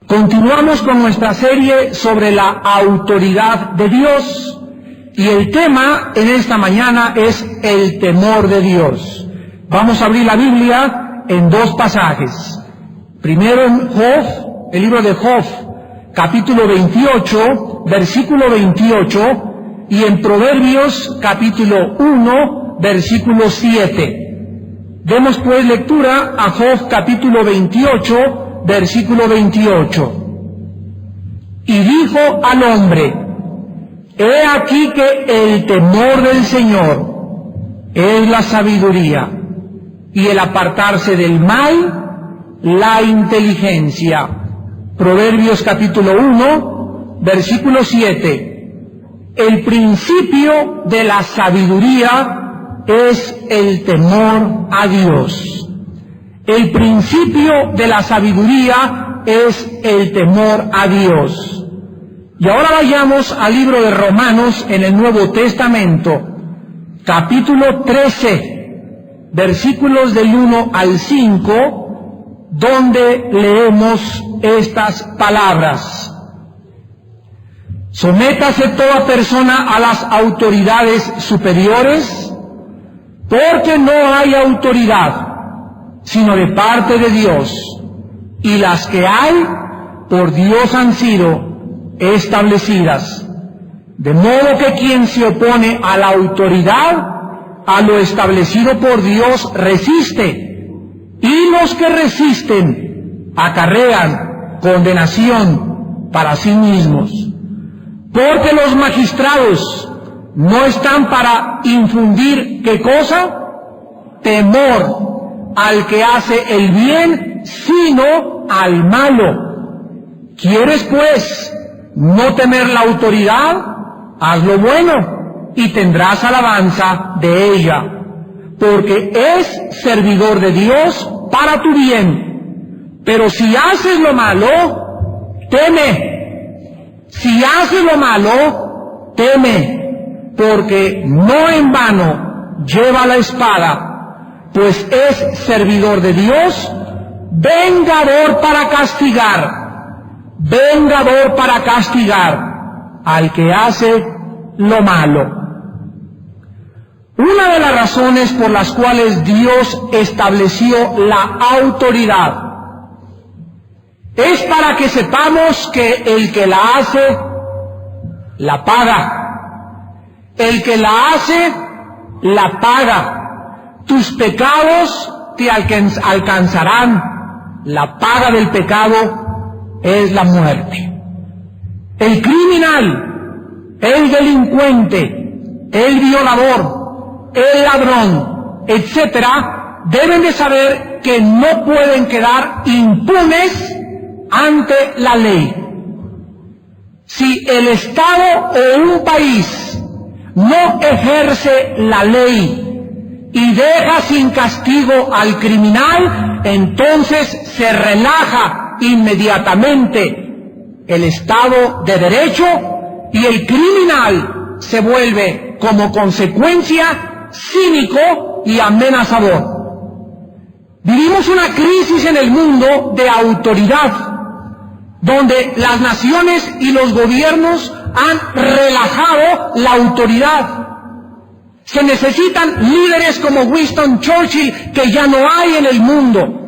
Continuamos con nuestra serie sobre la autoridad de Dios y el tema en esta mañana es el temor de Dios. Vamos a abrir la Biblia en dos pasajes. Primero en Job, el libro de Job, capítulo 28, versículo 28, y en Proverbios, capítulo 1, versículo 7. Demos pues lectura a Job, capítulo 28, versículo 28. Y dijo al hombre: he aquí que el temor del Señor es la sabiduría, y el apartarse del mal, la inteligencia. Proverbios capítulo 1, versículo 7. El principio de la sabiduría es el temor a Dios. El principio de la sabiduría es el temor a Dios. Y ahora vayamos al libro de Romanos en el Nuevo Testamento, capítulo 13, versículos del 1 al 5, donde leemos estas palabras: sométase toda persona a las autoridades superiores, porque no hay autoridad sino de parte de Dios, y las que hay por Dios han sido establecidas. De modo que quien se opone a la autoridad, a lo establecido por Dios, resiste, y los que resisten acarrean condenación para sí mismos. Porque los magistrados no están para infundir, ¿qué cosa? Temor al que hace el bien, sino al malo. ¿Quieres pues no temer la autoridad? Haz lo bueno y tendrás alabanza de ella, porque es servidor de Dios para tu bien. Pero si haces lo malo, teme. Si haces lo malo, teme, porque no en vano lleva la espada, pues es servidor de Dios, vengador para castigar al que hace lo malo. Una de las razones por las cuales Dios estableció la autoridad es para que sepamos que el que la hace, la paga. El que la hace, la paga. Tus pecados te alcanzarán. La paga del pecado es la muerte. El criminal, el delincuente, el violador, el ladrón, etcétera, deben de saber que no pueden quedar impunes ante la ley. Si el Estado o un país no ejerce la ley y deja sin castigo al criminal, entonces se relaja inmediatamente el Estado de Derecho y el criminal se vuelve, como consecuencia, cínico y amenazador. Vivimos una crisis en el mundo de autoridad, donde las naciones y los gobiernos han relajado la autoridad. Se necesitan líderes como Winston Churchill, que ya no hay en el mundo.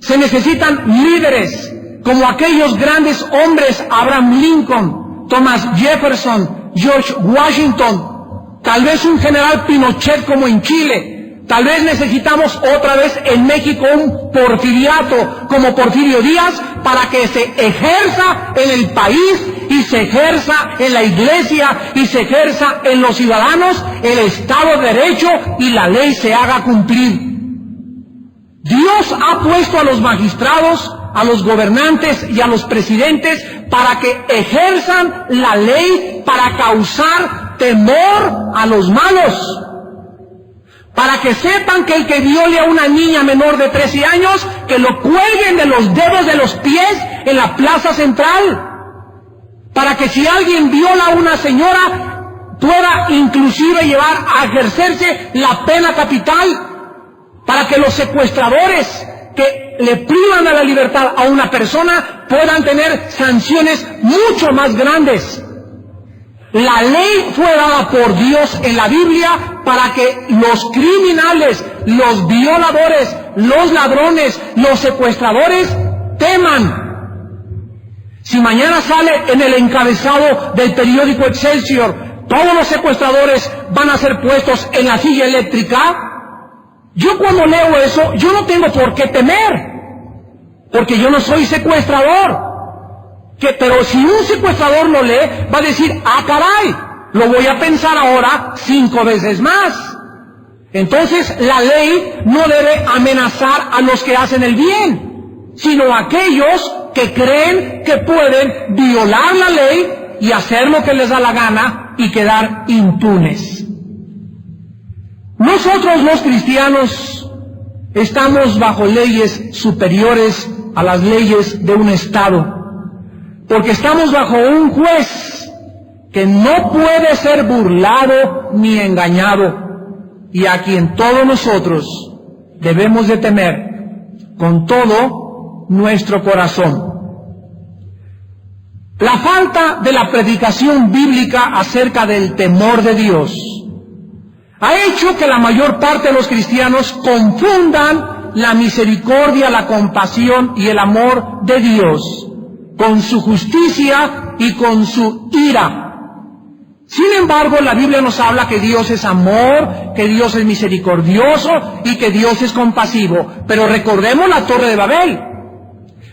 Se necesitan líderes como aquellos grandes hombres: Abraham Lincoln, Thomas Jefferson, George Washington, tal vez un general Pinochet como en Chile. Tal vez necesitamos otra vez en México un porfiriato como Porfirio Díaz, para que se ejerza en el país y se ejerza en la iglesia y se ejerza en los ciudadanos el Estado de Derecho y la ley se haga cumplir. Dios ha puesto a los magistrados, a los gobernantes y a los presidentes para que ejerzan la ley, para causar temor a los malos. Para que sepan que el que viole a una niña menor de 13 años, que lo cuelguen de los dedos de los pies en la plaza central. Para que si alguien viola a una señora, pueda inclusive llevar a ejercerse la pena capital. Para que los secuestradores que le privan de la libertad a una persona puedan tener sanciones mucho más grandes. La ley fue dada por Dios en la Biblia para que los criminales, los violadores, los ladrones, los secuestradores teman. Si mañana sale en el encabezado del periódico Excelsior, todos los secuestradores van a ser puestos en la silla eléctrica, yo cuando leo eso, yo no tengo por qué temer, porque yo no soy secuestrador. Pero si un secuestrador lo lee, va a decir, ah, caray, lo voy a pensar ahora 5 veces más. Entonces, la ley no debe amenazar a los que hacen el bien, sino a aquellos que creen que pueden violar la ley y hacer lo que les da la gana y quedar impunes. Nosotros los cristianos estamos bajo leyes superiores a las leyes de un Estado, porque estamos bajo un juez que no puede ser burlado ni engañado, y a quien todos nosotros debemos de temer con todo nuestro corazón. La falta de la predicación bíblica acerca del temor de Dios ha hecho que la mayor parte de los cristianos confundan la misericordia, la compasión y el amor de Dios con su justicia y con su ira. Sin embargo, la Biblia nos habla que Dios es amor, que Dios es misericordioso y que Dios es compasivo. Pero recordemos la Torre de Babel,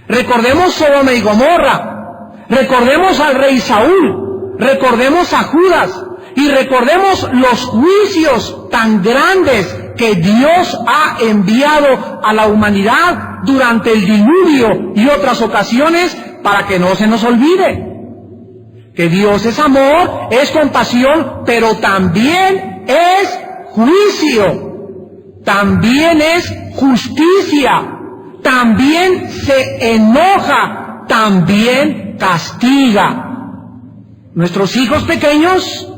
recordemos Sodoma y Gomorra, recordemos al rey Saúl, recordemos a Judas y recordemos los juicios tan grandes que Dios ha enviado a la humanidad durante el diluvio y otras ocasiones, para que no se nos olvide que Dios es amor, es compasión, pero también es juicio, también es justicia, también se enoja, también castiga. Nuestros hijos pequeños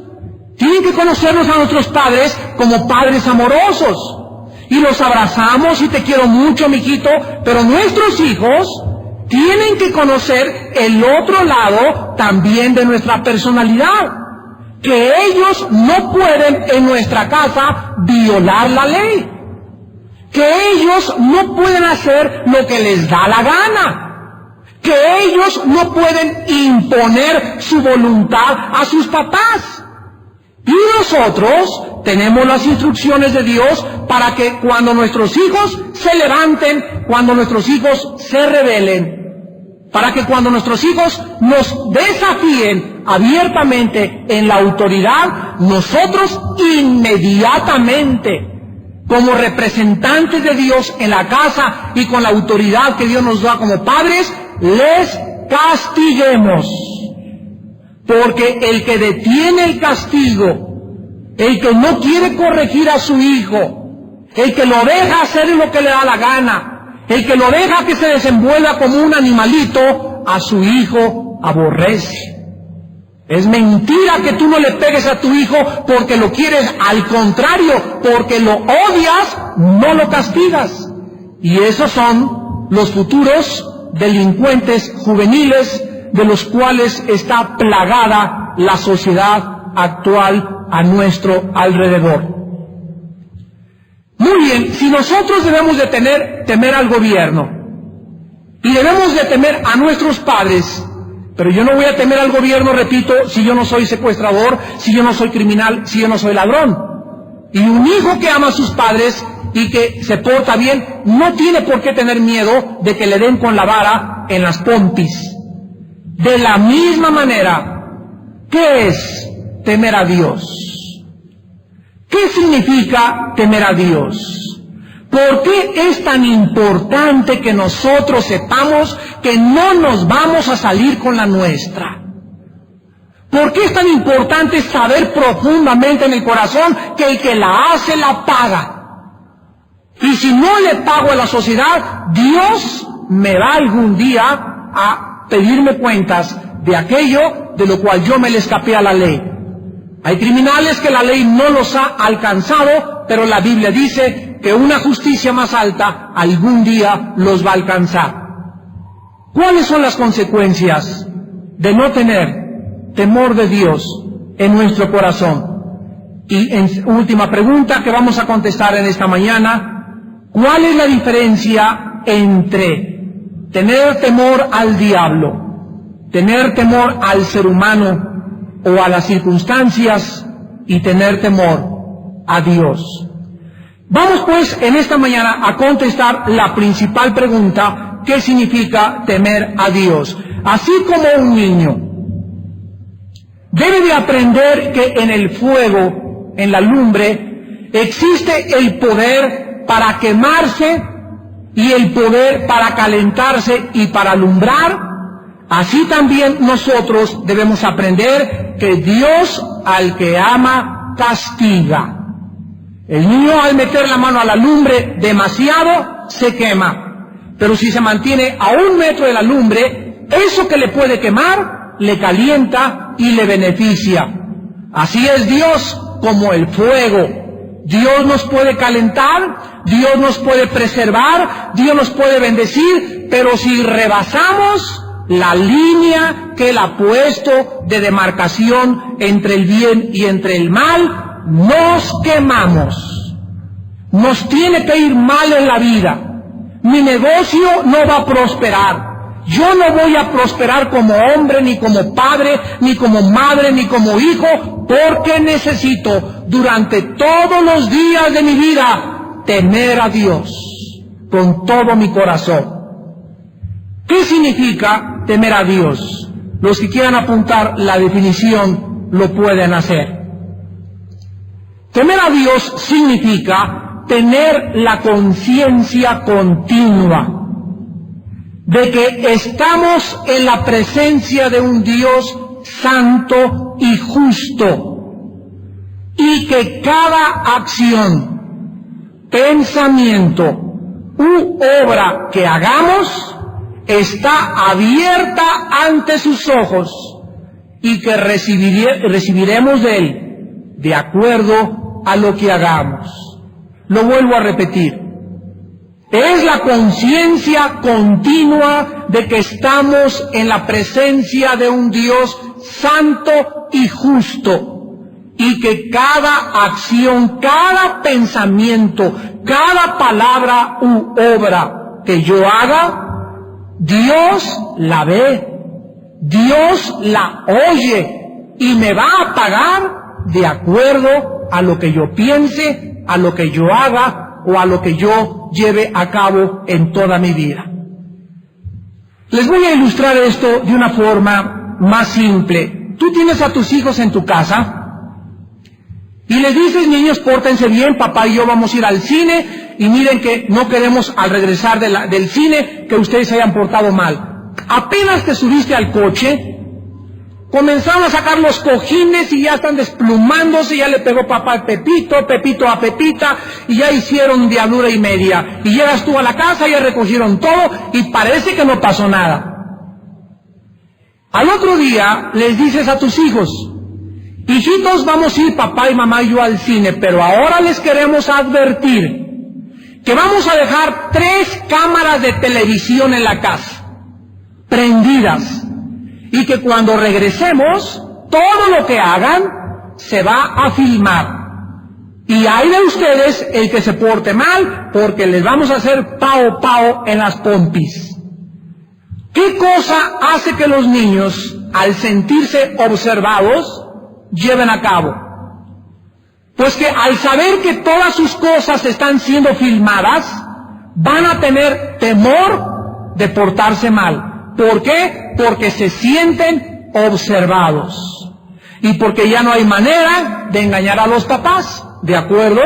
tienen que conocernos a nuestros padres como padres amorosos, y los abrazamos y te quiero mucho, mijito, pero nuestros hijos tienen que conocer el otro lado también de nuestra personalidad, que ellos no pueden en nuestra casa violar la ley, que ellos no pueden hacer lo que les da la gana, que ellos no pueden imponer su voluntad a sus papás. Y nosotros tenemos las instrucciones de Dios para que cuando nuestros hijos se levanten, cuando nuestros hijos se rebelen, para que cuando nuestros hijos nos desafíen abiertamente en la autoridad, nosotros inmediatamente, como representantes de Dios en la casa y con la autoridad que Dios nos da como padres, les castiguemos. Porque el que detiene el castigo, el que no quiere corregir a su hijo, el que lo deja hacer lo que le da la gana, el que lo deja que se desenvuelva como un animalito, a su hijo aborrece. Es mentira que tú no le pegues a tu hijo porque lo quieres, al contrario, porque lo odias, no lo castigas. Y esos son los futuros delincuentes juveniles de los cuales está plagada la sociedad actual a nuestro alrededor. Muy bien, si nosotros debemos de temer al gobierno y debemos de temer a nuestros padres, pero yo no voy a temer al gobierno, repito, si yo no soy secuestrador, si yo no soy criminal, si yo no soy ladrón. Y un hijo que ama a sus padres y que se porta bien no tiene por qué tener miedo de que le den con la vara en las pompis. De la misma manera, ¿qué es temer a Dios? ¿Qué significa temer a Dios? ¿Por qué es tan importante que nosotros sepamos que no nos vamos a salir con la nuestra? ¿Por qué es tan importante saber profundamente en el corazón que el que la hace la paga? Y si no le pago a la sociedad, Dios me va algún día a pedirme cuentas de aquello de lo cual yo me le escapé a la ley. Hay criminales que la ley no los ha alcanzado, pero la Biblia dice que una justicia más alta algún día los va a alcanzar. ¿Cuáles son las consecuencias de no tener temor de Dios en nuestro corazón? Y en última pregunta que vamos a contestar en esta mañana, ¿cuál es la diferencia entre tener temor al diablo, tener temor al ser humano o a las circunstancias y tener temor a Dios? Vamos pues en esta mañana a contestar la principal pregunta: ¿qué significa temer a Dios? Así como un niño debe de aprender que en el fuego, en la lumbre, existe el poder para quemarse y el poder para calentarse y para alumbrar, así también nosotros debemos aprender que Dios al que ama castiga. El niño al meter la mano a la lumbre demasiado se quema, pero si se mantiene a 1 metro de la lumbre, eso que le puede quemar le calienta y le beneficia. Así es Dios como el fuego. Dios nos puede calentar, Dios nos puede preservar, Dios nos puede bendecir, pero si rebasamos la línea que Él ha puesto de demarcación entre el bien y entre el mal, nos quemamos. Nos tiene que ir mal en la vida. Mi negocio no va a prosperar. Yo no voy a prosperar como hombre, ni como padre, ni como madre, ni como hijo, porque necesito durante todos los días de mi vida temer a Dios con todo mi corazón. ¿Qué significa temer a Dios? Los que quieran apuntar la definición lo pueden hacer. Temer a Dios significa tener la conciencia continua de que estamos en la presencia de un Dios santo y justo, y que cada acción, pensamiento u obra que hagamos está abierta ante sus ojos y que recibiremos de Él de acuerdo a lo que hagamos. Lo vuelvo a repetir. Es la conciencia continua de que estamos en la presencia de un Dios santo y justo, y que cada acción, cada pensamiento, cada palabra u obra que yo haga, Dios la ve, Dios la oye y me va a pagar de acuerdo a lo que yo piense, a lo que yo haga o a lo que yo lleve a cabo en toda mi vida. Les voy a ilustrar esto de una forma más simple. Tú tienes a tus hijos en tu casa y les dices: niños, pórtense bien, papá y yo vamos a ir al cine, y miren que no queremos al regresar del cine que ustedes se hayan portado mal. Apenas te subiste al coche, comenzaron a sacar los cojines y ya están desplumándose, ya le pegó papá a Pepito, Pepito a Pepita, y ya hicieron diablura y media. Y llegas tú a la casa, ya recogieron todo y parece que no pasó nada. Al otro día les dices a tus hijos: hijitos, vamos a ir papá y mamá y yo al cine, pero ahora les queremos advertir que vamos a dejar 3 cámaras de televisión en la casa, prendidas, y que cuando regresemos, todo lo que hagan se va a filmar. Y hay de ustedes el que se porte mal, porque les vamos a hacer pao pao en las pompis. ¿Qué cosa hace que los niños, al sentirse observados, lleven a cabo? Pues que al saber que todas sus cosas están siendo filmadas, van a tener temor de portarse mal. ¿Por qué? Porque se sienten observados. Y porque ya no hay manera de engañar a los papás. ¿De acuerdo?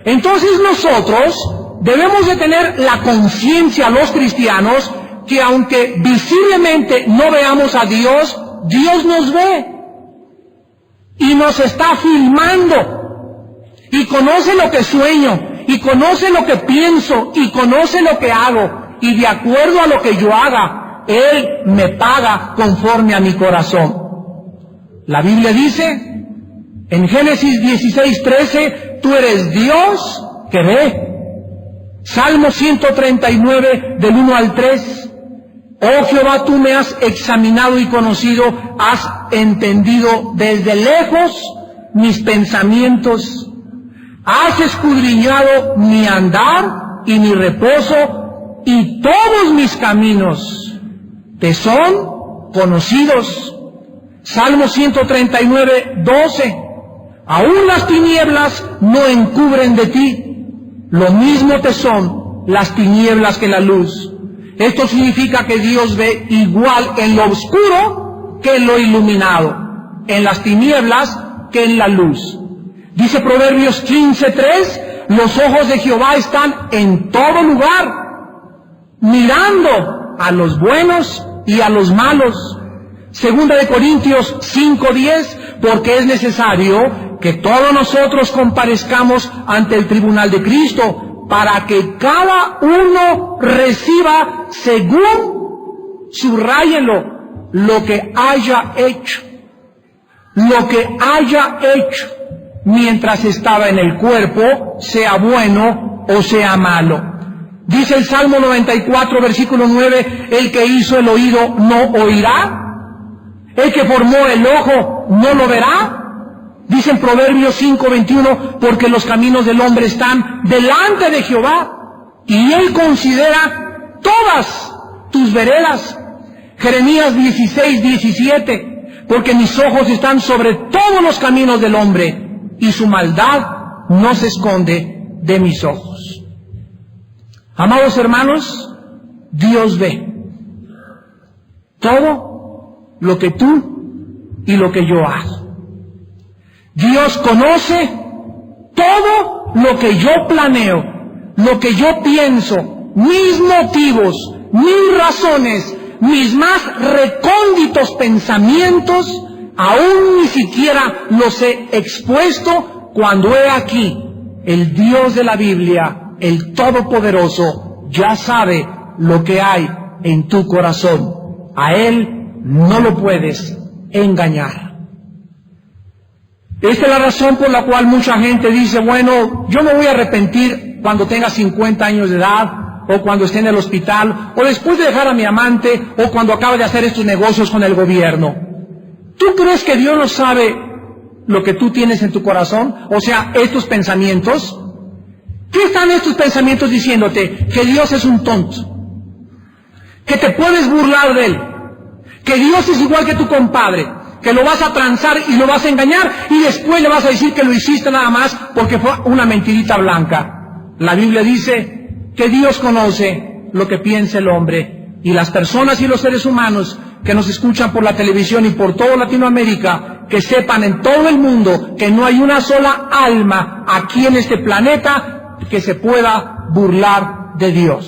Entonces nosotros debemos de tener la conciencia, los cristianos, que aunque visiblemente no veamos a Dios, Dios nos ve. Y nos está filmando. Y conoce lo que sueño. Y conoce lo que pienso. Y conoce lo que hago. Y de acuerdo a lo que yo haga, Él me paga conforme a mi corazón. La Biblia dice en Génesis 16:13: tú eres Dios que ve. Salmo 139 del 1 al 3. Oh Jehová, tú me has examinado y conocido, has entendido desde lejos mis pensamientos, has escudriñado mi andar y mi reposo, y todos mis caminos te son conocidos. Salmo 139, 12. Aún las tinieblas no encubren de ti, lo mismo te son las tinieblas que la luz. Esto significa que Dios ve igual en lo oscuro que en lo iluminado, en las tinieblas que en la luz. Dice Proverbios 15:3, los ojos de Jehová están en todo lugar, mirando a los buenos y a los malos. Segunda de Corintios 5:10, porque es necesario que todos nosotros comparezcamos ante el tribunal de Cristo, para que cada uno reciba según, subráyenlo, lo que haya hecho. Lo que haya hecho mientras estaba en el cuerpo, sea bueno o sea malo. Dice el Salmo 94, versículo 9, el que hizo el oído no oirá, el que formó el ojo no lo verá. Dice en Proverbios 5:21, porque los caminos del hombre están delante de Jehová, y Él considera todas tus veredas. Jeremías 16:17, porque mis ojos están sobre todos los caminos del hombre, y su maldad no se esconde de mis ojos. Amados hermanos, Dios ve todo lo que tú y lo que yo hago. Dios conoce todo lo que yo planeo, lo que yo pienso, mis motivos, mis razones, mis más recónditos pensamientos, aún ni siquiera los he expuesto cuando he aquí, el Dios de la Biblia, el Todopoderoso, ya sabe lo que hay en tu corazón. A Él no lo puedes engañar. Esta es la razón por la cual mucha gente dice, bueno, yo me voy a arrepentir cuando tenga 50 años de edad, o cuando esté en el hospital, o después de dejar a mi amante, o cuando acabe de hacer estos negocios con el gobierno. ¿Tú crees que Dios no sabe lo que tú tienes en tu corazón? O sea, estos pensamientos. ¿Qué están estos pensamientos diciéndote? Que Dios es un tonto, que te puedes burlar de Él, que Dios es igual que tu compadre, que lo vas a transar y lo vas a engañar, y después le vas a decir que lo hiciste nada más porque fue una mentirita blanca. La Biblia dice que Dios conoce lo que piensa el hombre, y las personas y los seres humanos que nos escuchan por la televisión y por toda Latinoamérica, que sepan en todo el mundo que no hay una sola alma aquí en este planeta que se pueda burlar de Dios.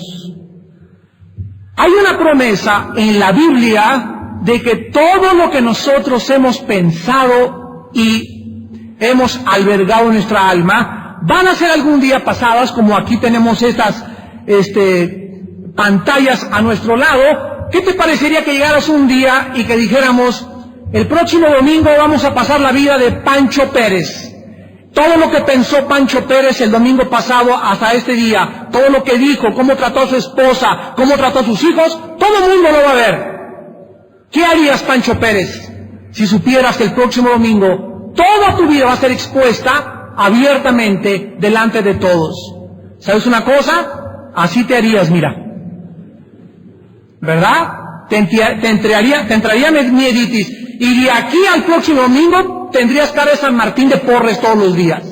Hay una promesa en la Biblia de que todo lo que nosotros hemos pensado y hemos albergado en nuestra alma van a ser algún día pasadas, como aquí tenemos estas pantallas a nuestro lado. ¿Qué te parecería que llegaras un día y que dijéramos, el próximo domingo vamos a pasar la vida de Pancho Pérez? Todo lo que pensó Pancho Pérez el domingo pasado hasta este día, todo lo que dijo, cómo trató a su esposa, cómo trató a sus hijos, todo el mundo lo va a ver. ¿Qué harías, Pancho Pérez, si supieras que el próximo domingo toda tu vida va a ser expuesta abiertamente delante de todos? ¿Sabes una cosa? Así te harías, mira. ¿Verdad? Te entraría mieditis. Y de aquí al próximo domingo tendrías cara de San Martín de Porres todos los días.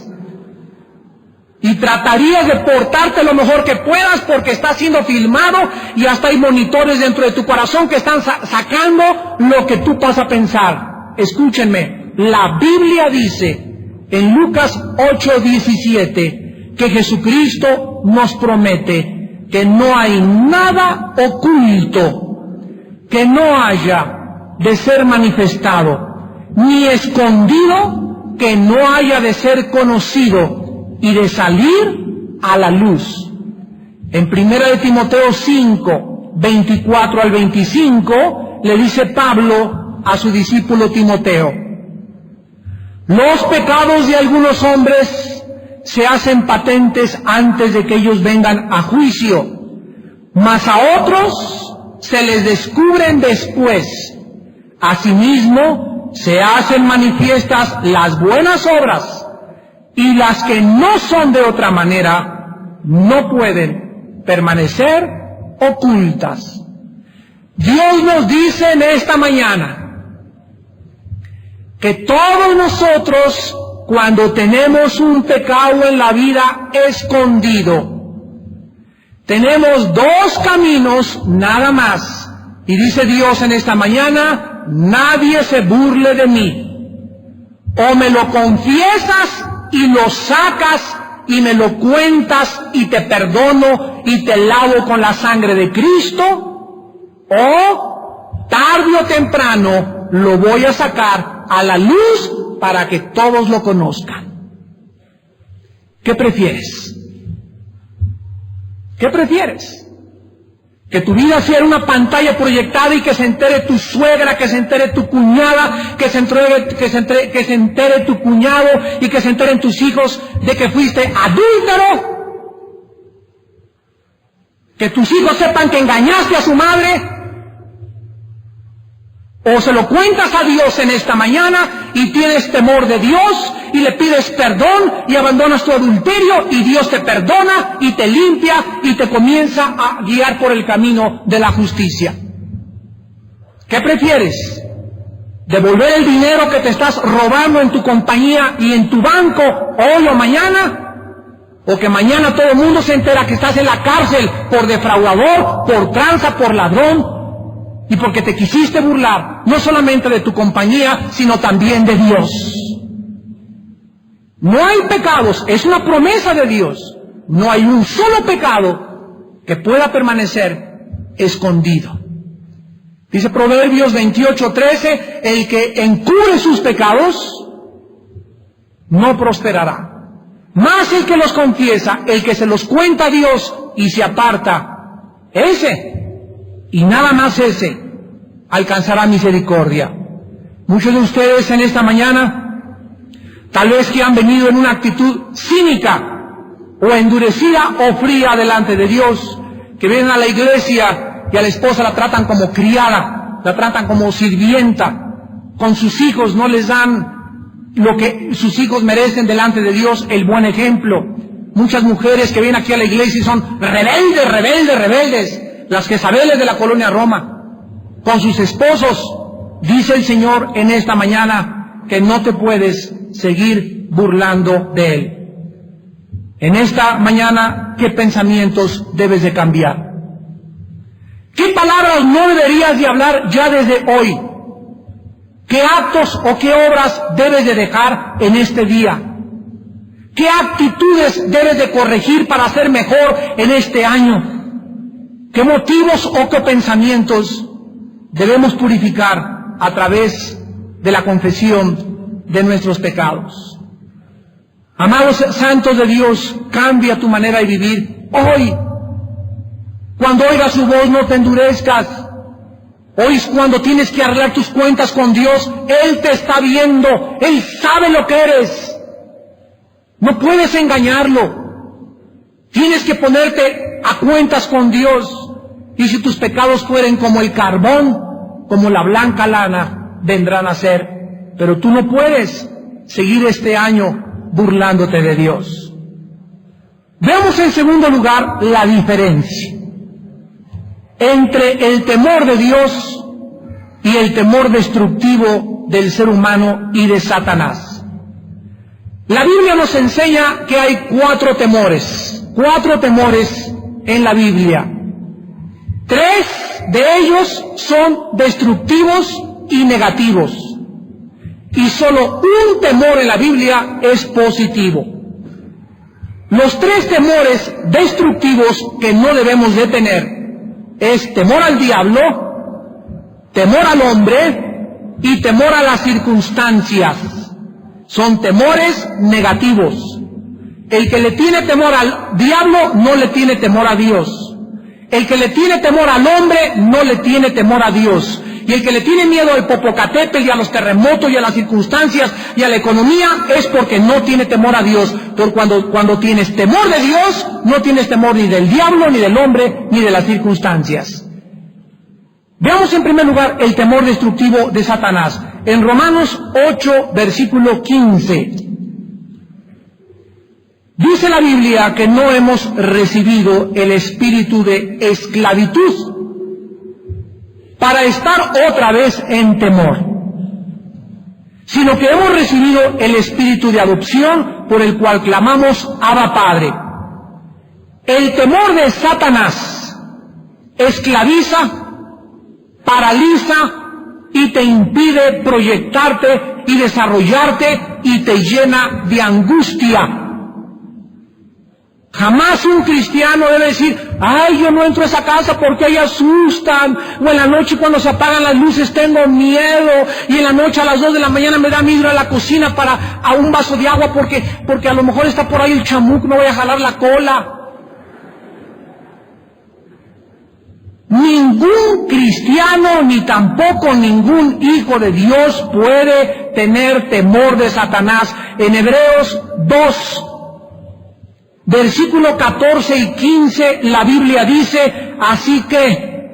Y tratarías de portarte lo mejor que puedas porque estás siendo filmado, y hasta hay monitores dentro de tu corazón que están sacando lo que tú vas a pensar. Escúchenme, la Biblia dice en Lucas 8:17 que Jesucristo nos promete que no hay nada oculto que no haya de ser manifestado, ni escondido que no haya de ser conocido y de salir a la luz. En 1 de Timoteo 5, 24 al 25, le dice Pablo a su discípulo Timoteo: los pecados de algunos hombres se hacen patentes antes de que ellos vengan a juicio, mas a otros se les descubren después. Asimismo, se hacen manifiestas las buenas obras, y las que no son de otra manera no pueden permanecer ocultas. Dios nos dice en esta mañana que todos nosotros, cuando tenemos un pecado en la vida escondido, tenemos dos caminos nada más. Y dice Dios en esta mañana: nadie se burle de mí. O me lo confiesas y lo sacas y me lo cuentas y te perdono y te lavo con la sangre de Cristo, o tarde o temprano lo voy a sacar a la luz para que todos lo conozcan. ¿Qué prefieres? ¿Qué prefieres? Que tu vida sea una pantalla proyectada y que se entere tu suegra, que se entere tu cuñada, que se entere tu cuñado y que se enteren tus hijos de que fuiste adúltero. Que tus hijos sepan que engañaste a su madre. O se lo cuentas a Dios en esta mañana y tienes temor de Dios y le pides perdón y abandonas tu adulterio y Dios te perdona y te limpia y te comienza a guiar por el camino de la justicia. ¿Qué prefieres? ¿Devolver el dinero que te estás robando en tu compañía y en tu banco hoy o mañana? ¿O que mañana todo el mundo se entera que estás en la cárcel por defraudador, por tranza, por ladrón? Y porque te quisiste burlar, no solamente de tu compañía, sino también de Dios. No hay pecados, es una promesa de Dios. No hay un solo pecado que pueda permanecer escondido. Dice Proverbios 28:13, el que encubre sus pecados no prosperará. Más el que los confiesa, el que se los cuenta a Dios y se aparta, ese, y nada más ese, alcanzará misericordia. Muchos de ustedes en esta mañana, tal vez que han venido en una actitud cínica, o endurecida o fría delante de Dios, que vienen a la iglesia y a la esposa la tratan como criada, la tratan como sirvienta, con sus hijos no les dan lo que sus hijos merecen delante de Dios, el buen ejemplo. Muchas mujeres que vienen aquí a la iglesia y son rebeldes, las Jezabeles de la colonia Roma, con sus esposos. Dice el Señor en esta mañana que no te puedes seguir burlando de Él. En esta mañana, ¿qué pensamientos debes de cambiar? ¿Qué palabras no deberías de hablar ya desde hoy? ¿Qué actos o qué obras debes de dejar en este día? ¿Qué actitudes debes de corregir para ser mejor en este año? ¿Qué motivos o qué pensamientos debemos purificar a través de la confesión de nuestros pecados? Amados santos de Dios, cambia tu manera de vivir hoy. Cuando oigas su voz, no te endurezcas. Hoy es cuando tienes que arreglar tus cuentas con Dios. Él te está viendo, Él sabe lo que eres. No puedes engañarlo. Tienes que ponerte a cuentas con Dios. Y si tus pecados fueren como el carbón, como la blanca lana, vendrán a ser. Pero tú no puedes seguir este año burlándote de Dios. Veamos en segundo lugar la diferencia entre el temor de Dios y el temor destructivo del ser humano y de Satanás. La Biblia nos enseña que hay cuatro temores en la Biblia. 3 de ellos son destructivos y negativos. Y solo un temor en la Biblia es positivo. Los 3 temores destructivos que no debemos de tener es temor al diablo, temor al hombre y temor a las circunstancias. Son temores negativos. El que le tiene temor al diablo no le tiene temor a Dios. El que le tiene temor al hombre no le tiene temor a Dios. Y el que le tiene miedo al Popocatépetl y a los terremotos y a las circunstancias y a la economía es porque no tiene temor a Dios. Porque cuando tienes temor de Dios, no tienes temor ni del diablo, ni del hombre, ni de las circunstancias. Veamos en primer lugar el temor destructivo de Satanás. En Romanos 8, versículo 15. Dice la Biblia que no hemos recibido el espíritu de esclavitud para estar otra vez en temor, sino que hemos recibido el espíritu de adopción por el cual clamamos Abba Padre. El temor de Satanás esclaviza, paraliza y te impide proyectarte y desarrollarte y te llena de angustia. Jamás un cristiano debe decir, ay, yo no entro a esa casa porque ahí asustan, o en la noche cuando se apagan las luces tengo miedo, y en la noche a las 2 de la mañana me da miedo ir a la cocina a un vaso de agua porque a lo mejor está por ahí el chamuc, no voy a jalar la cola. Ningún cristiano ni tampoco ningún hijo de Dios puede tener temor de Satanás. En Hebreos 2, versículo 14 y 15, la Biblia dice, así que,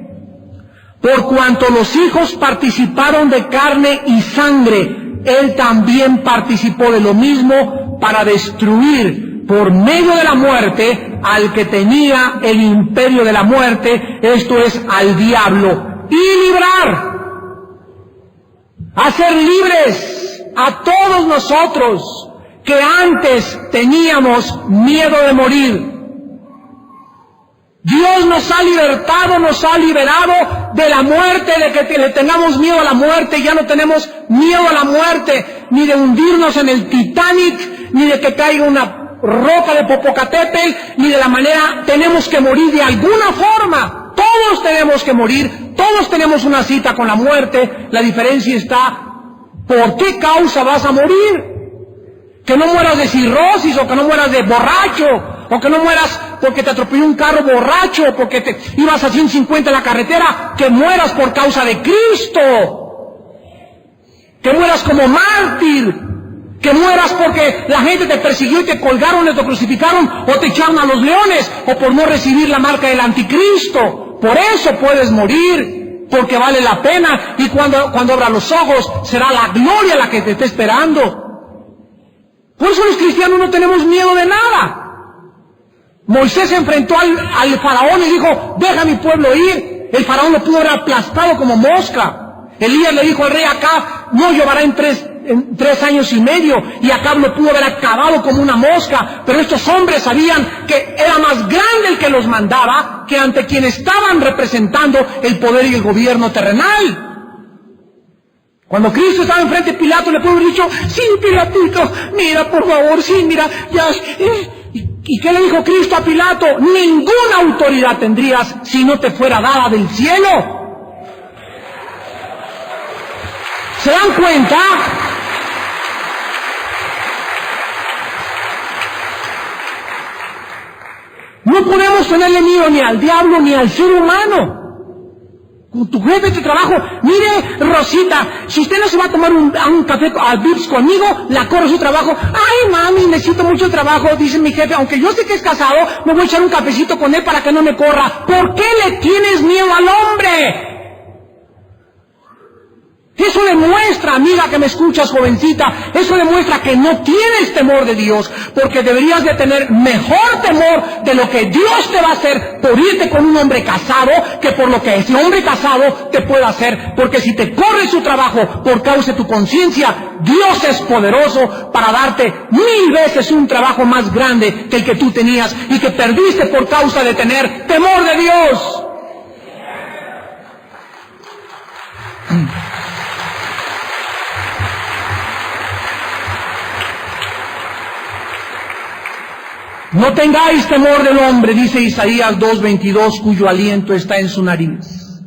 por cuanto los hijos participaron de carne y sangre, él también participó de lo mismo para destruir por medio de la muerte al que tenía el imperio de la muerte, esto es, al diablo, y librar, hacer libres a todos nosotros que antes teníamos miedo de morir. Dios nos ha libertado, nos ha liberado de la muerte, de que le tengamos miedo a la muerte. Ya no tenemos miedo a la muerte, ni de hundirnos en el Titanic, ni de que caiga una roca de Popocatépetl, ni de la manera tenemos que morir de alguna forma. Todos tenemos que morir, todos tenemos una cita con la muerte. La diferencia está, ¿por qué causa vas a morir? Que no mueras de cirrosis, o que no mueras de borracho, o que no mueras porque te atropelló un carro borracho, o porque te ibas a 150 en la carretera, que mueras por causa de Cristo, que mueras como mártir, que mueras porque la gente te persiguió y te colgaron, te crucificaron, o te echaron a los leones, o por no recibir la marca del anticristo. Por eso puedes morir, porque vale la pena, y cuando abras los ojos será la gloria la que te esté esperando. Por eso los cristianos no tenemos miedo de nada. Moisés se enfrentó al faraón y dijo, deja a mi pueblo ir. El faraón lo pudo haber aplastado como mosca. Elías le dijo al rey Acab, no lloverá en 3 años y medio, y Acab lo pudo haber acabado como una mosca. Pero estos hombres sabían que era más grande el que los mandaba que ante quien estaban representando el poder y el gobierno terrenal. Cuando Cristo estaba enfrente de Pilato, le pudo haber dicho, sí, Pilatito, mira, por favor, sí, mira, ya. ¿Y qué le dijo Cristo a Pilato? Ninguna autoridad tendrías si no te fuera dada del cielo. ¿Se dan cuenta? No podemos tenerle miedo ni al diablo ni al ser humano. Tu jefe de trabajo, mire, Rosita, si usted no se va a tomar un café al Vips conmigo, la corro su trabajo. Ay, mami, necesito mucho trabajo, dice mi jefe, aunque yo sé que es casado, me voy a echar un cafecito con él para que no me corra. ¿Por qué le tienes miedo al hombre? Eso demuestra, amiga que me escuchas, jovencita, eso demuestra que no tienes temor de Dios, porque deberías de tener mejor temor de lo que Dios te va a hacer por irte con un hombre casado, que por lo que ese hombre casado te puede hacer, porque si te corre su trabajo por causa de tu conciencia, Dios es poderoso para darte 1000 veces un trabajo más grande que el que tú tenías y que perdiste por causa de tener temor de Dios. No tengáis temor del hombre, dice Isaías 2:22, cuyo aliento está en su nariz.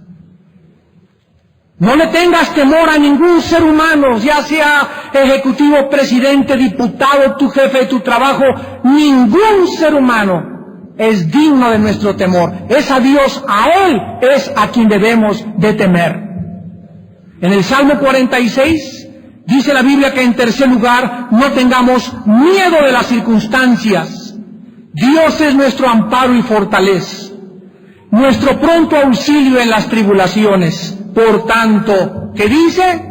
No le tengas temor a ningún ser humano, ya sea ejecutivo, presidente, diputado, tu jefe de tu trabajo. Ningún ser humano es digno de nuestro temor. Es a Dios, a Él es a quien debemos de temer. En el Salmo 46 dice la Biblia que en tercer lugar no tengamos miedo de las circunstancias. Dios es nuestro amparo y fortaleza, nuestro pronto auxilio en las tribulaciones. Por tanto, ¿qué dice?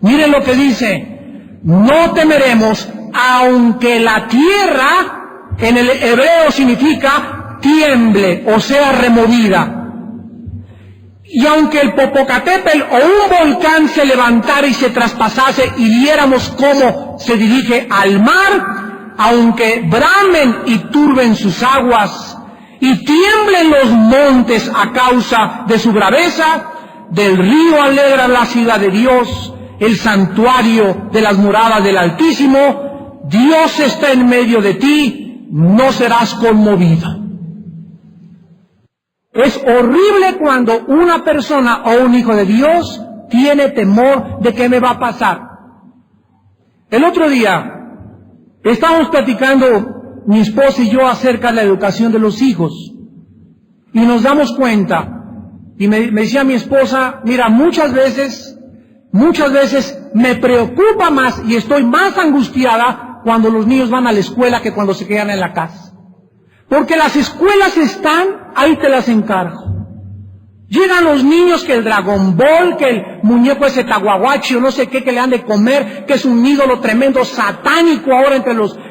Miren lo que dice: no temeremos, aunque la tierra, en el hebreo significa tiemble, o sea, removida. Y aunque el Popocatépetl o un volcán se levantara y se traspasase y viéramos cómo se dirige al mar, aunque bramen y turben sus aguas y tiemblen los montes a causa de su braveza, del río alegra la ciudad de Dios, el santuario de las moradas del Altísimo. Dios está en medio de ti, no serás conmovido. Es horrible cuando una persona o un hijo de Dios tiene temor de qué me va a pasar. El otro día estábamos platicando mi esposa y yo acerca de la educación de los hijos y nos damos cuenta, y me decía mi esposa: mira, muchas veces me preocupa más y estoy más angustiada cuando los niños van a la escuela que cuando se quedan en la casa. Porque las escuelas están, ahí te las encargo. Llegan los niños que el Dragon Ball, que el muñeco ese Tahuahuachi o no sé qué que le han de comer, que es un ídolo tremendo satánico ahora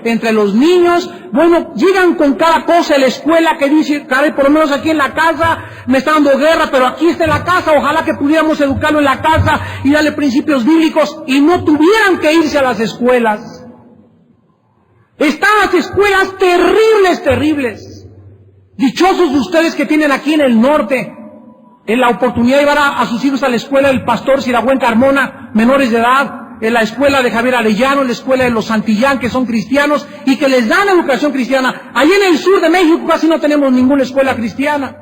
entre los niños. Bueno, llegan con cada cosa a la escuela que dice: caray, por lo menos aquí en la casa me está dando guerra, pero aquí está en la casa, ojalá que pudiéramos educarlo en la casa y darle principios bíblicos y no tuvieran que irse a las escuelas. Están las escuelas terribles. Dichosos ustedes que tienen aquí en el norte en la oportunidad de llevar a sus hijos a la escuela del pastor Siragüen Carmona, menores de edad, en la escuela de Javier Arellano, en la escuela de los Santillán, que son cristianos y que les dan educación cristiana. Allí en el sur de México casi no tenemos ninguna escuela cristiana.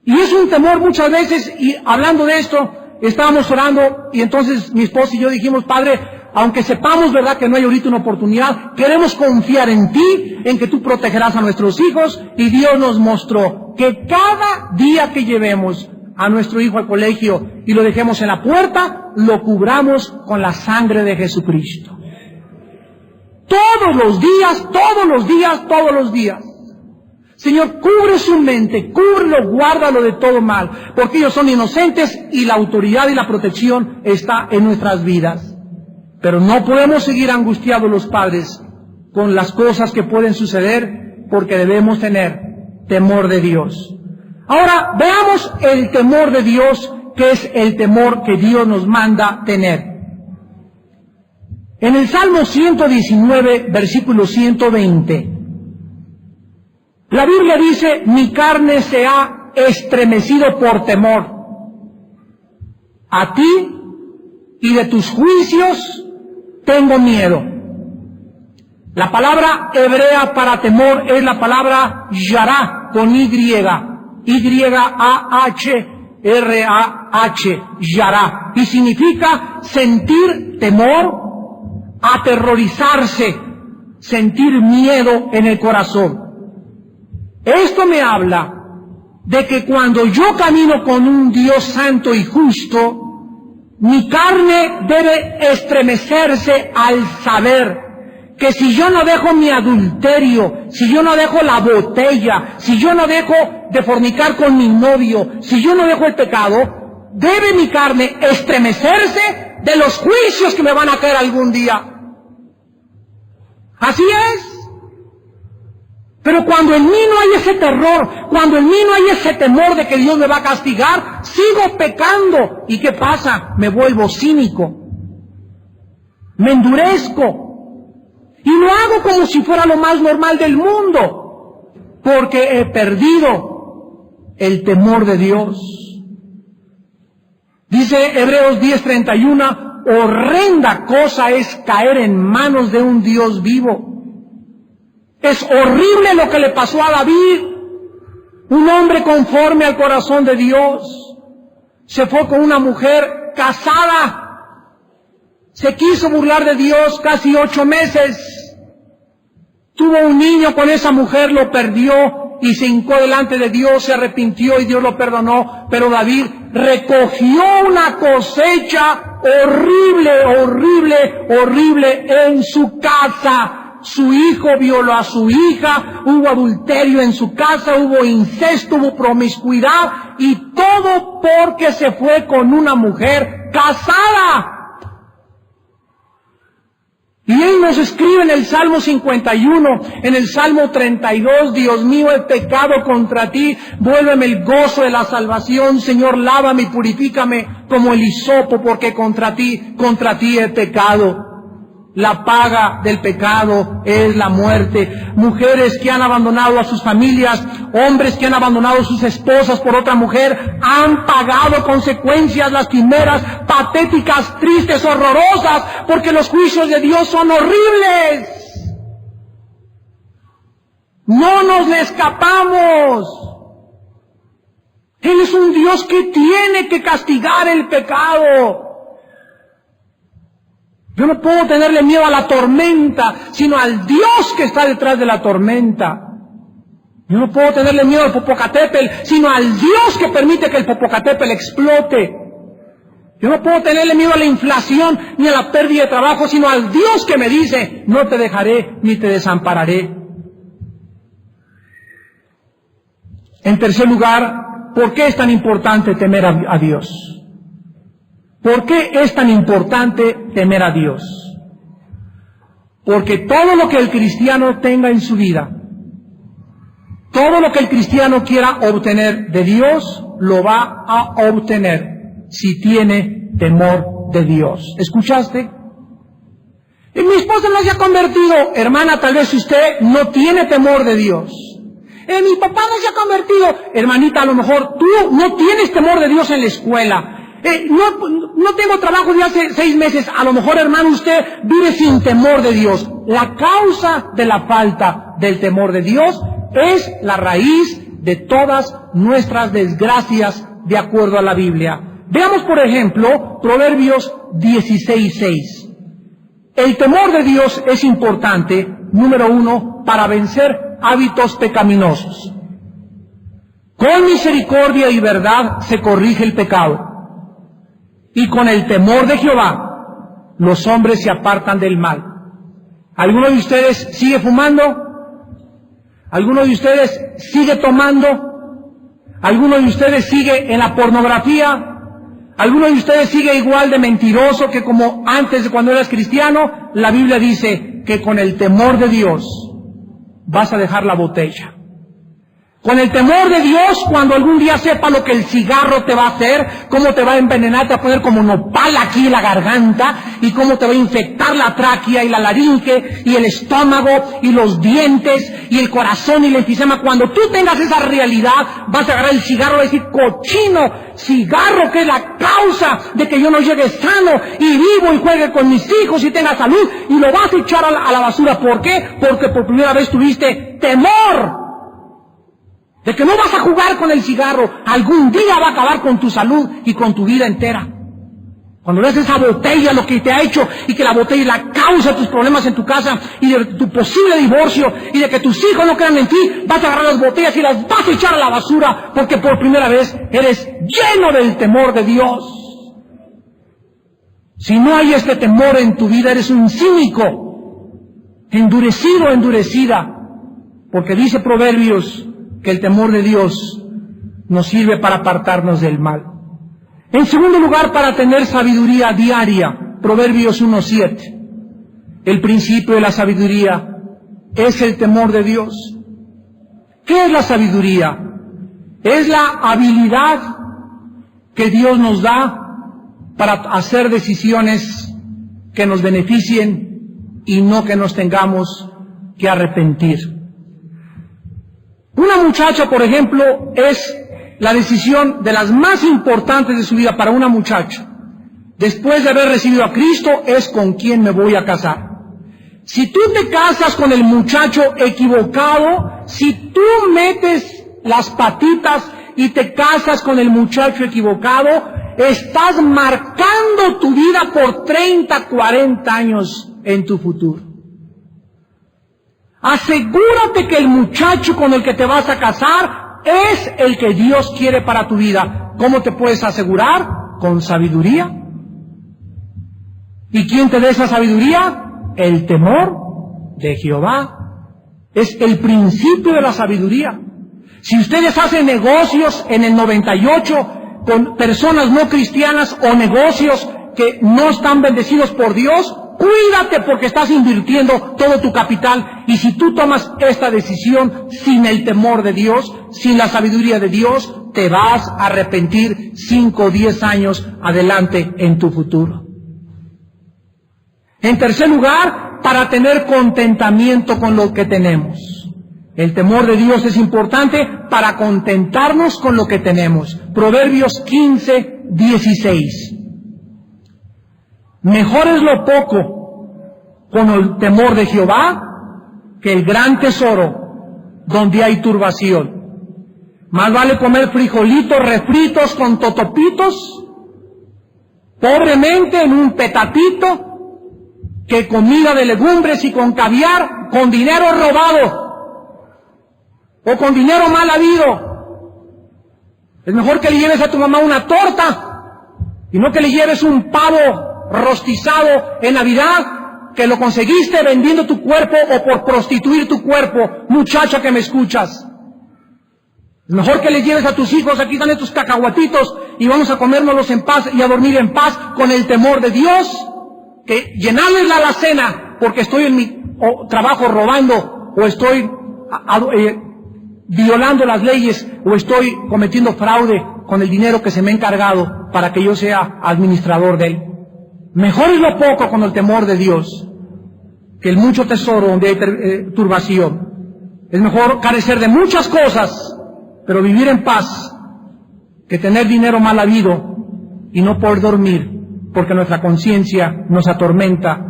Y es un temor muchas veces, y hablando de esto, estábamos orando y entonces mi esposa y yo dijimos: Padre, aunque sepamos, ¿verdad?, que no hay ahorita una oportunidad, queremos confiar en ti, en que tú protegerás a nuestros hijos. Y Dios nos mostró que cada día que llevemos a nuestro hijo al colegio y lo dejemos en la puerta, lo cubramos con la sangre de Jesucristo. Todos los días. Señor, cubre su mente, cúbrelo, guárdalo de todo mal, porque ellos son inocentes y la autoridad y la protección está en nuestras vidas. Pero no podemos seguir angustiados los padres con las cosas que pueden suceder, porque debemos tener temor de Dios. Ahora veamos el temor de Dios, que es el temor que Dios nos manda tener. En el Salmo 119, versículo 120, la Biblia dice: mi carne se ha estremecido por temor a ti, y de tus juicios tengo miedo. La palabra hebrea para temor es la palabra yará, con Y, Y-A-H-R-A-H, yará, y significa sentir temor, aterrorizarse, sentir miedo en el corazón. Esto me habla de que cuando yo camino con un Dios santo y justo, mi carne debe estremecerse al saber que si yo no dejo mi adulterio, si yo no dejo la botella, si yo no dejo de fornicar con mi novio, si yo no dejo el pecado, debe mi carne estremecerse de los juicios que me van a caer algún día. Así es. Pero cuando en mí no hay ese terror, cuando en mí no hay ese temor de que Dios me va a castigar, sigo pecando. ¿Y qué pasa? Me vuelvo cínico, me endurezco y lo hago como si fuera lo más normal del mundo, porque he perdido el temor de Dios. Dice Hebreos 10:31, horrenda cosa es caer en manos de un Dios vivo. Es horrible lo que le pasó a David, un hombre conforme al corazón de Dios. Se fue con una mujer casada, se quiso burlar de Dios casi 8 meses, tuvo un niño con esa mujer, lo perdió y se hincó delante de Dios, se arrepintió y Dios lo perdonó. Pero David recogió una cosecha horrible en su casa. Su hijo violó a su hija, hubo adulterio en su casa, hubo incesto, hubo promiscuidad, y todo porque se fue con una mujer casada. Y él nos escribe en el Salmo 51, en el Salmo 32, Dios mío, he pecado contra ti, vuélveme el gozo de la salvación, Señor, lávame y purifícame como el hisopo, porque contra ti he pecado. La paga del pecado es la muerte. Mujeres que han abandonado a sus familias, hombres que han abandonado a sus esposas por otra mujer, han pagado consecuencias lastimeras, patéticas, tristes, horrorosas, porque los juicios de Dios son horribles. No nos le escapamos. Él es un Dios que tiene que castigar el pecado. Yo no puedo tenerle miedo a la tormenta, sino al Dios que está detrás de la tormenta. Yo no puedo tenerle miedo al Popocatépetl, sino al Dios que permite que el Popocatépetl explote. Yo no puedo tenerle miedo a la inflación ni a la pérdida de trabajo, sino al Dios que me dice, no te dejaré ni te desampararé. En tercer lugar, ¿por qué es tan importante temer a Dios? ¿Por qué es tan importante temer a Dios? Porque todo lo que el cristiano tenga en su vida, todo lo que el cristiano quiera obtener de Dios, lo va a obtener si tiene temor de Dios. ¿Escuchaste? Mi esposa no se ha convertido. Hermana, tal vez usted no tiene temor de Dios. Mi papá no se ha convertido. Hermanita, a lo mejor tú no tienes temor de Dios en la escuela. No tengo trabajo de hace 6 meses. A lo mejor, hermano, usted vive sin temor de Dios. La causa de la falta del temor de Dios es la raíz de todas nuestras desgracias, de acuerdo a la Biblia. Veamos, por ejemplo, Proverbios 16:6. El temor de Dios es importante, número 1, para vencer hábitos pecaminosos. Con misericordia y verdad se corrige el pecado. Y con el temor de Jehová, los hombres se apartan del mal. ¿Alguno de ustedes sigue fumando? ¿Alguno de ustedes sigue tomando? ¿Alguno de ustedes sigue en la pornografía? ¿Alguno de ustedes sigue igual de mentiroso que como antes de cuando eras cristiano? La Biblia dice que con el temor de Dios vas a dejar la botella. Con el temor de Dios, cuando algún día sepa lo que el cigarro te va a hacer, cómo te va a envenenar, te va a poner como nopal aquí en la garganta, y cómo te va a infectar la tráquea y la laringe, y el estómago, y los dientes, y el corazón, y el enfisema. Cuando tú tengas esa realidad, vas a agarrar el cigarro y decir, cochino cigarro, que es la causa de que yo no llegue sano, y vivo y juegue con mis hijos y tenga salud, y lo vas a echar a la basura. ¿Por qué? Porque por primera vez tuviste temor de que no vas a jugar con el cigarro. Algún día va a acabar con tu salud y con tu vida entera. Cuando ves esa botella, lo que te ha hecho, y que la botella es la causa de tus problemas en tu casa, y de tu posible divorcio, y de que tus hijos no crean en ti, vas a agarrar las botellas y las vas a echar a la basura, porque por primera vez eres lleno del temor de Dios. Si no hay este temor en tu vida, eres un cínico, endurecido, endurecida, porque dice Proverbios que el temor de Dios nos sirve para apartarnos del mal. En segundo lugar, para tener sabiduría diaria, Proverbios 1:7. El principio de la sabiduría es el temor de Dios. ¿Qué es la sabiduría? Es la habilidad que Dios nos da para hacer decisiones que nos beneficien y no que nos tengamos que arrepentir. Una muchacha, por ejemplo, es la decisión de las más importantes de su vida para una muchacha. Después de haber recibido a Cristo, es con quién me voy a casar. Si tú te casas con el muchacho equivocado, si tú metes las patitas y te casas con el muchacho equivocado, estás marcando tu vida por 30, 40 años en tu futuro. Asegúrate que el muchacho con el que te vas a casar es el que Dios quiere para tu vida. ¿Cómo te puedes asegurar? Con sabiduría. ¿Y quién te da esa sabiduría? El temor de Jehová. Es el principio de la sabiduría. Si ustedes hacen negocios en el 98 con personas no cristianas o negocios que no están bendecidos por Dios, cuídate porque estás invirtiendo todo tu capital. Y si tú tomas esta decisión sin el temor de Dios, sin la sabiduría de Dios, te vas a arrepentir 5 o 10 años adelante en tu futuro. En tercer lugar, para tener contentamiento con lo que tenemos. El temor de Dios es importante para contentarnos con lo que tenemos. Proverbios 15:16. Mejor es lo poco con el temor de Jehová que el gran tesoro donde hay turbación. Más vale comer frijolitos refritos con totopitos, pobremente en un petatito, que comida de legumbres y con caviar, con dinero robado o con dinero mal habido. Es mejor que le lleves a tu mamá una torta y no que le lleves un pavo rostizado en Navidad que lo conseguiste vendiendo tu cuerpo o por prostituir tu cuerpo, muchacha que me escuchas. Es mejor que le lleves a tus hijos, aquí están estos cacahuatitos y vamos a comérnoslos en paz y a dormir en paz con el temor de Dios, que llenarles la alacena porque estoy en mi trabajo robando o estoy violando las leyes o estoy cometiendo fraude con el dinero que se me ha encargado para que yo sea administrador de él. Mejor es lo poco con el temor de Dios que el mucho tesoro donde hay turbación. Es mejor carecer de muchas cosas, pero vivir en paz, que tener dinero mal habido y no poder dormir, porque nuestra conciencia nos atormenta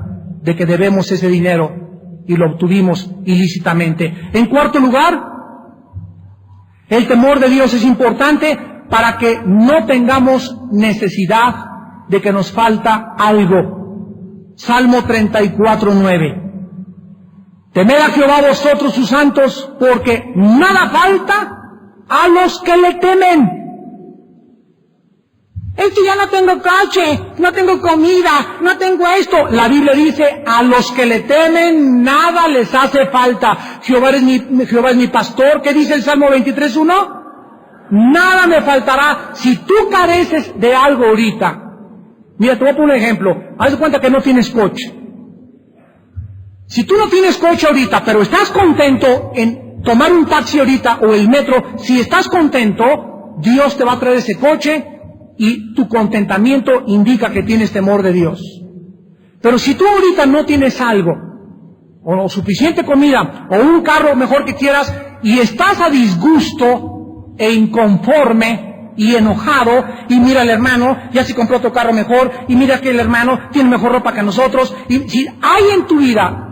de que debemos ese dinero y lo obtuvimos ilícitamente. En cuarto lugar, el temor de Dios es importante para que no tengamos necesidad de que nos falta algo. Salmo 34:9. Temed a Jehová vosotros sus santos, porque nada falta a los que le temen. Es que ya no tengo coche, no tengo comida, no tengo esto. La Biblia dice, a los que le temen nada les hace falta. Jehová es mi pastor. ¿Qué dice el Salmo 23:1? Nada me faltará. Si tú careces de algo ahorita, mira, te voy a poner un ejemplo. Haz de cuenta que no tienes coche. Si tú no tienes coche ahorita, pero estás contento en tomar un taxi ahorita o el metro, si estás contento, Dios te va a traer ese coche y tu contentamiento indica que tienes temor de Dios. Pero si tú ahorita no tienes algo, o suficiente comida, o un carro mejor que quieras, y estás a disgusto e inconforme y enojado, y mira el hermano, ya se compró otro carro mejor, y mira que el hermano tiene mejor ropa que nosotros, y si hay en tu vida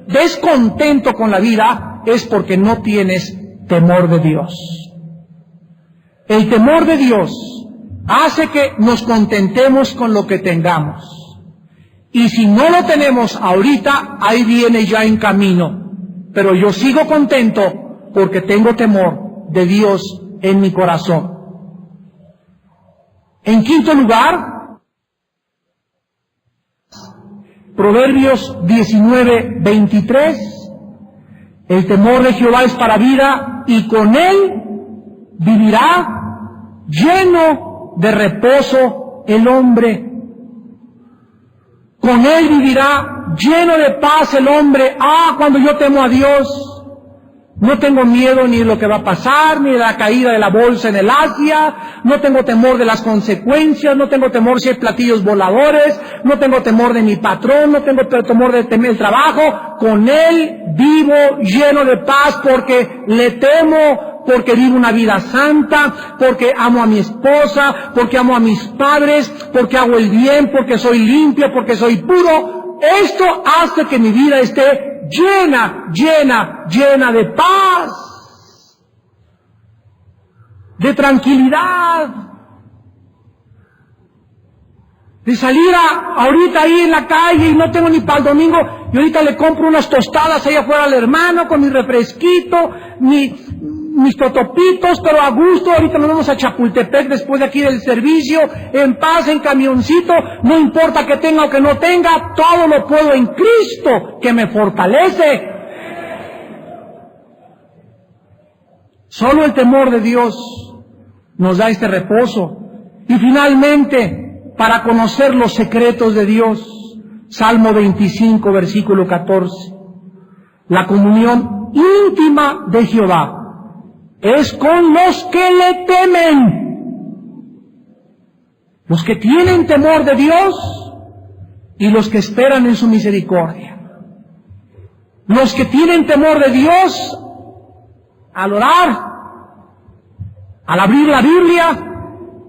descontento con la vida, es porque no tienes temor de Dios. El temor de Dios hace que nos contentemos con lo que tengamos. Y si no lo tenemos ahorita, ahí viene ya en camino. Pero yo sigo contento porque tengo temor de Dios en mi corazón. En quinto lugar, Proverbios 19:23. El temor de Jehová es para vida y con él vivirá lleno de reposo el hombre. Con él vivirá lleno de paz el hombre. Cuando yo temo a Dios, no tengo miedo ni de lo que va a pasar, ni de la caída de la bolsa en el Asia, no tengo temor de las consecuencias, no tengo temor si hay platillos voladores, no tengo temor de mi patrón, no tengo temor de temer el trabajo. Con él vivo lleno de paz porque le temo, porque vivo una vida santa, porque amo a mi esposa, porque amo a mis padres, porque hago el bien, porque soy limpio, porque soy puro. Esto hace que mi vida esté llena de paz, de tranquilidad. De salir ahorita ahí en la calle y no tengo ni para el domingo, y ahorita le compro unas tostadas allá afuera al hermano con mi refresquito, mis totopitos, pero a gusto. Ahorita nos vamos a Chapultepec después de aquí del servicio, en paz, en camioncito, no importa que tenga o que no tenga, todo lo puedo en Cristo que me fortalece. Solo el temor de Dios nos da este reposo. Y finalmente, para conocer los secretos de Dios, Salmo 25, versículo 14, la comunión íntima de Jehová es con los que le temen, los que tienen temor de Dios y los que esperan en su misericordia. Los que tienen temor de Dios, al orar, al abrir la Biblia,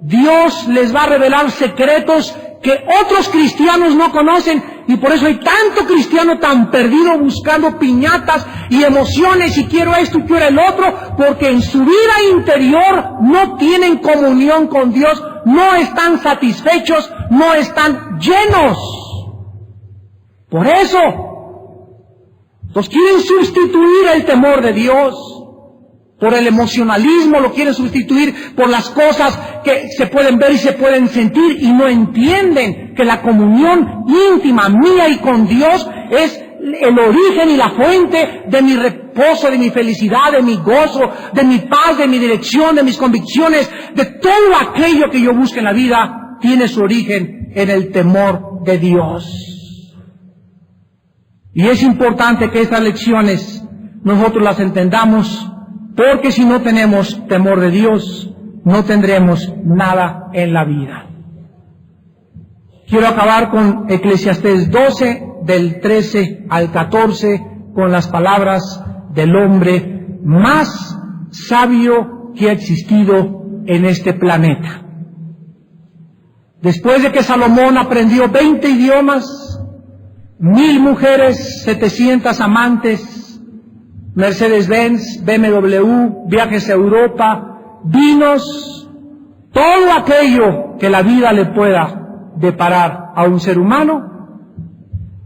Dios les va a revelar secretos que otros cristianos no conocen, y por eso hay tanto cristiano tan perdido buscando piñatas y emociones, y quiero esto y quiero el otro, porque en su vida interior no tienen comunión con Dios, no están satisfechos, no están llenos. Por eso, los quieren sustituir el temor de Dios por el emocionalismo, lo quieren sustituir por las cosas que se pueden ver y se pueden sentir, y no entienden que la comunión íntima mía y con Dios es el origen y la fuente de mi reposo, de mi felicidad, de mi gozo, de mi paz, de mi dirección, de mis convicciones, de todo aquello que yo busque en la vida, tiene su origen en el temor de Dios. Y es importante que estas lecciones nosotros las entendamos, porque si no tenemos temor de Dios, no tendremos nada en la vida. Quiero acabar con Eclesiastés 12, del 13 al 14, con las palabras del hombre más sabio que ha existido en este planeta. Después de que Salomón aprendió 20 idiomas, 1000 mujeres, 700 amantes, Mercedes-Benz, BMW, viajes a Europa, vinos, todo aquello que la vida le pueda deparar a un ser humano,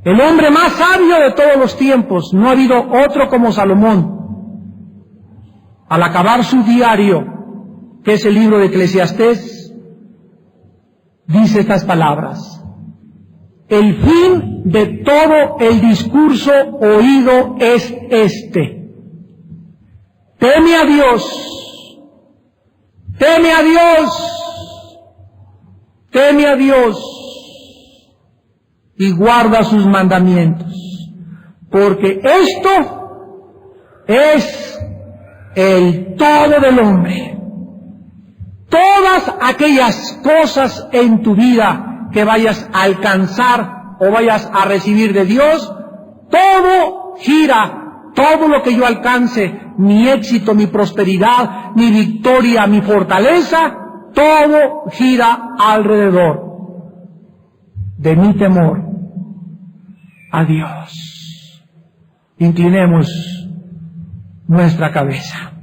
el hombre más sabio de todos los tiempos, no ha habido otro como Salomón. Al acabar su diario, que es el libro de Eclesiastés, dice estas palabras: el fin de todo el discurso oído es este: teme a Dios, teme a Dios, teme a Dios y guarda sus mandamientos, porque esto es el todo del hombre. Todas aquellas cosas en tu vida que vayas a alcanzar o vayas a recibir de Dios, todo gira. Todo lo que yo alcance, mi éxito, mi prosperidad, mi victoria, mi fortaleza, todo gira alrededor de mi temor a Dios. Inclinemos nuestra cabeza.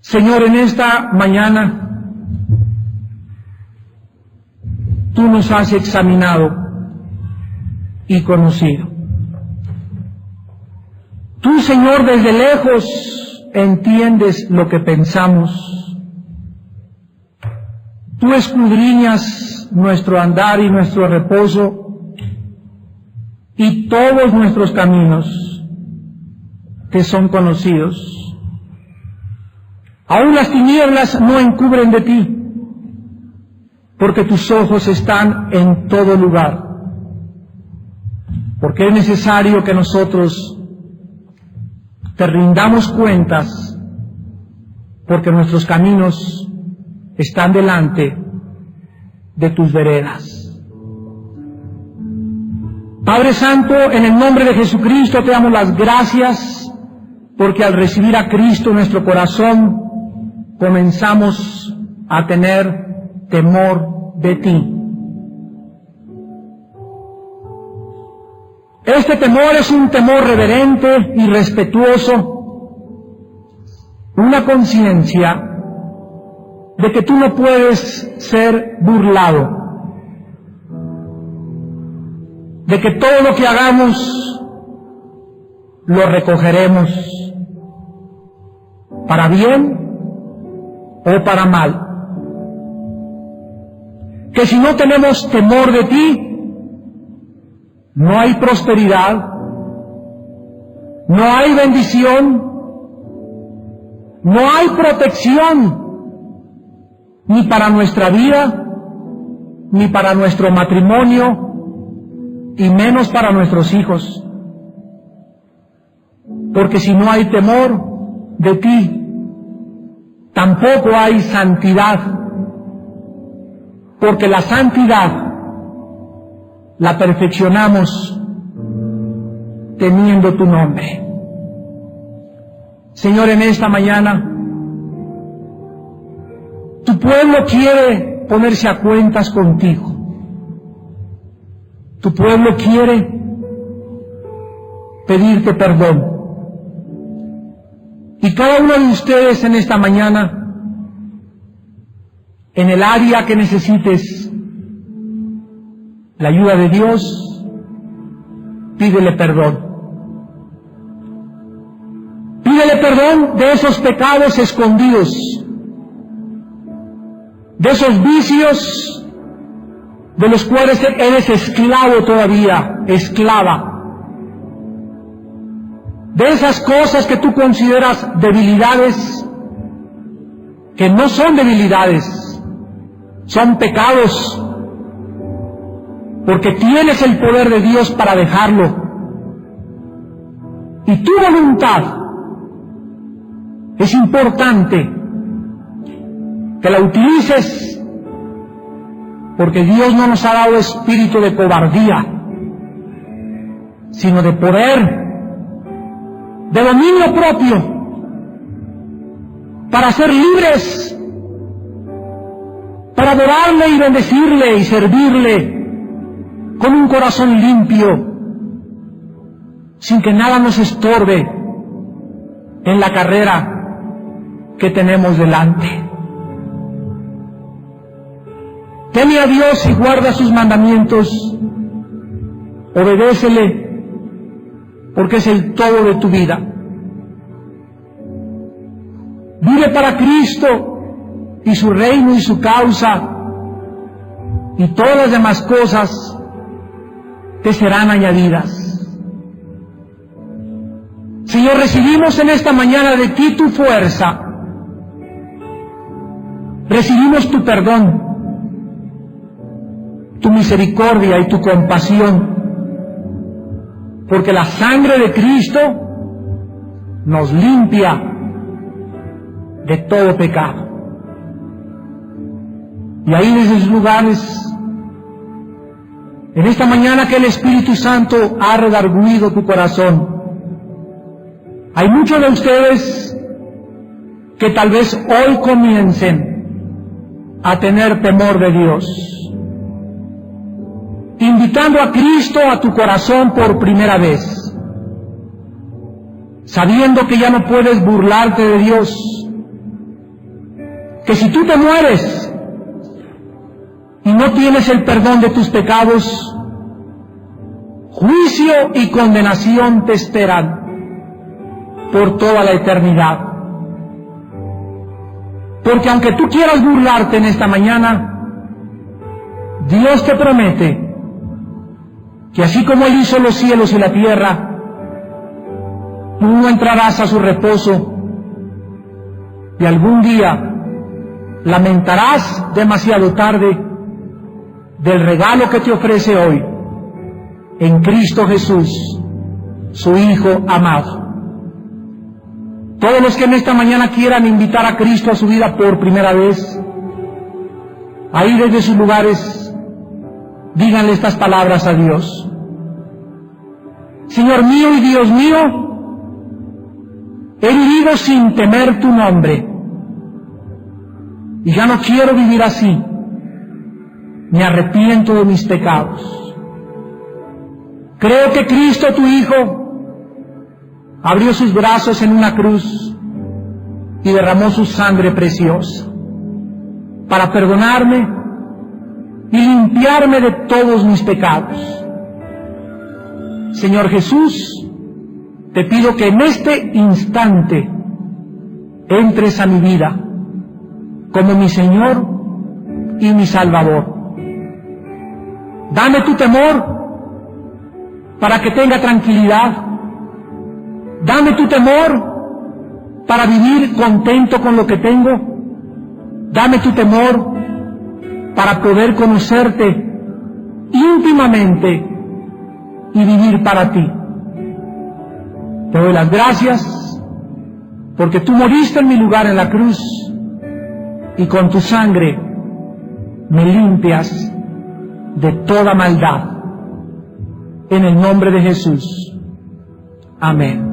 Señor, en esta mañana, tú nos has examinado y conocido. Tú, Señor, desde lejos entiendes lo que pensamos. Tú escudriñas nuestro andar y nuestro reposo, y todos nuestros caminos te son conocidos. Aún las tinieblas no encubren de ti, porque tus ojos están en todo lugar. Porque es necesario que nosotros te rindamos cuentas, porque nuestros caminos están delante de tus veredas. Padre Santo, en el nombre de Jesucristo te damos las gracias, porque al recibir a Cristo en nuestro corazón, comenzamos a tener temor de ti. Este temor es un temor reverente y respetuoso, una conciencia de que tú no puedes ser burlado, de que todo lo que hagamos lo recogeremos para bien o para mal. Que si no tenemos temor de ti, no hay prosperidad, no hay bendición, no hay protección, ni para nuestra vida, ni para nuestro matrimonio, y menos para nuestros hijos. Porque si no hay temor de ti, tampoco hay santidad, porque la santidad la perfeccionamos teniendo tu nombre. Señor, en esta mañana, tu pueblo quiere ponerse a cuentas contigo. Tu pueblo quiere pedirte perdón. Y cada uno de ustedes en esta mañana, en el área que necesites la ayuda de Dios, pídele perdón. Pídele perdón de esos pecados escondidos, de esos vicios de los cuales eres esclavo todavía, esclava. De esas cosas que tú consideras debilidades, que no son debilidades, son pecados, porque tienes el poder de Dios para dejarlo. Y tu voluntad es importante que la utilices, porque Dios no nos ha dado espíritu de cobardía, sino de poder, de dominio propio, para ser libres, para adorarle y bendecirle y servirle con un corazón limpio, sin que nada nos estorbe en la carrera que tenemos delante. Teme a Dios y guarda sus mandamientos, obedécele, porque es el todo de tu vida. Vive para Cristo y su reino y su causa, y todas las demás cosas te serán añadidas. Señor, recibimos en esta mañana de ti tu fuerza, recibimos tu perdón, tu misericordia y tu compasión, porque la sangre de Cristo nos limpia de todo pecado. Y ahí desde sus lugares, en esta mañana que el Espíritu Santo ha redarguido tu corazón, hay muchos de ustedes que tal vez hoy comiencen a tener temor de Dios, invitando a Cristo a tu corazón por primera vez, sabiendo que ya no puedes burlarte de Dios, que si tú te mueres y no tienes el perdón de tus pecados, juicio y condenación te esperan por toda la eternidad. Porque aunque tú quieras burlarte en esta mañana, Dios te promete que así como Él hizo los cielos y la tierra, tú no entrarás a su reposo y algún día lamentarás demasiado tarde del regalo que te ofrece hoy en Cristo Jesús, su Hijo amado. Todos los que en esta mañana quieran invitar a Cristo a su vida por primera vez, ahí desde sus lugares, díganle estas palabras a Dios. Señor mío y Dios mío, he vivido sin temer tu nombre, y ya no quiero vivir así. Me arrepiento de mis pecados. Creo que Cristo, tu Hijo, abrió sus brazos en una cruz y derramó su sangre preciosa. para perdonarme y limpiarme de todos mis pecados. Señor Jesús, te pido que en este instante entres a mi vida como mi Señor y mi Salvador. Dame tu temor para que tenga tranquilidad. Dame tu temor para vivir contento con lo que tengo. Dame tu temor para poder conocerte íntimamente y vivir para ti. Te doy las gracias porque tú moriste en mi lugar en la cruz y con tu sangre me limpias de toda maldad. En el nombre de Jesús. Amén.